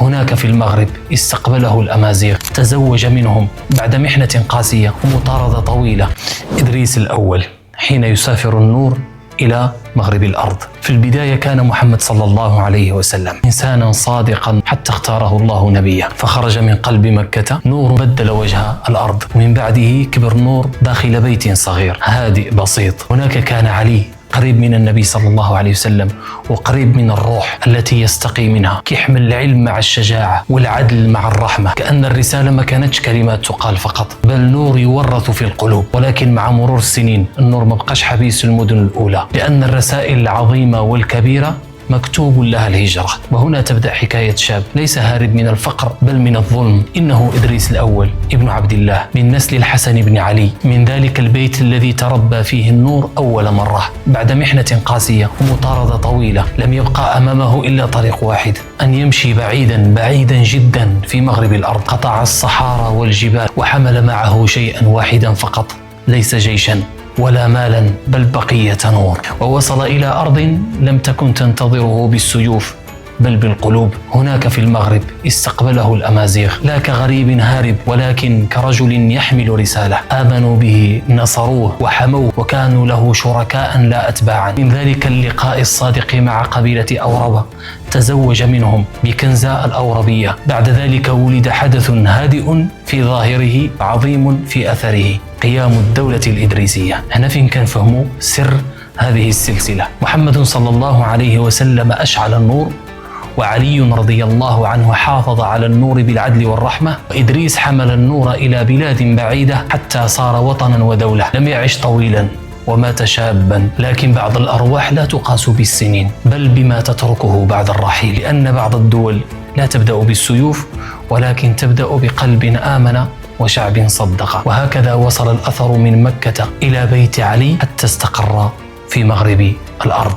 هناك في المغرب استقبله الأمازيغ، تزوج منهم بعد محنة قاسية ومطاردة طويلة. إدريس الأول حين يسافر النور إلى مغرب الأرض. في البداية كان محمد صلى الله عليه وسلم إنسانا صادقا حتى اختاره الله نبيا، فخرج من قلب مكة نور بدل وجه الأرض، ومن بعده كبر نور داخل بيت صغير هادئ بسيط. هناك كان علي قريب من النبي صلى الله عليه وسلم وقريب من الروح التي يستقي منها، كيحمل العلم مع الشجاعة والعدل مع الرحمة، كأن الرسالة ما كانتش كلمات تقال فقط، بل نور يورث في القلوب. ولكن مع مرور السنين النور ما بقاش حبيس المدن الأولى، لأن الرسائل العظيمة والكبيرة مكتوب لها الهجرة. وهنا تبدأ حكاية شاب ليس هارب من الفقر بل من الظلم. إنه إدريس الأول ابن عبد الله من نسل الحسن بن علي، من ذلك البيت الذي تربى فيه النور أول مرة. بعد محنة قاسية ومطاردة طويلة لم يبقى أمامه إلا طريق واحد، أن يمشي بعيدا بعيدا جدا في مغرب الأرض. قطع الصحارى والجبال وحمل معه شيئا واحدا فقط، ليس جيشا ولا مالا بل بقية نور. ووصل إلى أرض لم تكن تنتظره بالسيوف بل بالقلوب. هناك في المغرب استقبله الأمازيغ، لا كغريب هارب ولكن كرجل يحمل رسالة. آمنوا به، نصروه وحموه، وكانوا له شركاء لا أتباعا. من ذلك اللقاء الصادق مع قبيلة أوربة تزوج منهم بكنزاء الأوربية. بعد ذلك ولد حدث هادئ في ظاهره عظيم في أثره، قيام الدولة الإدريسية. هنا فين كنفهموا سر هذه السلسلة. محمد صلى الله عليه وسلم أشعل النور، وعلي رضي الله عنه حافظ على النور بالعدل والرحمة، وإدريس حمل النور إلى بلاد بعيدة حتى صار وطنا ودولة. لم يعش طويلا ومات شابا، لكن بعض الأرواح لا تقاس بالسنين بل بما تتركه بعد الرحيل، لأن بعض الدول لا تبدأ بالسيوف ولكن تبدأ بقلب آمن وشعب صدق. وهكذا وصل الأثر من مكة إلى بيت علي حتى استقر في مغرب الأرض.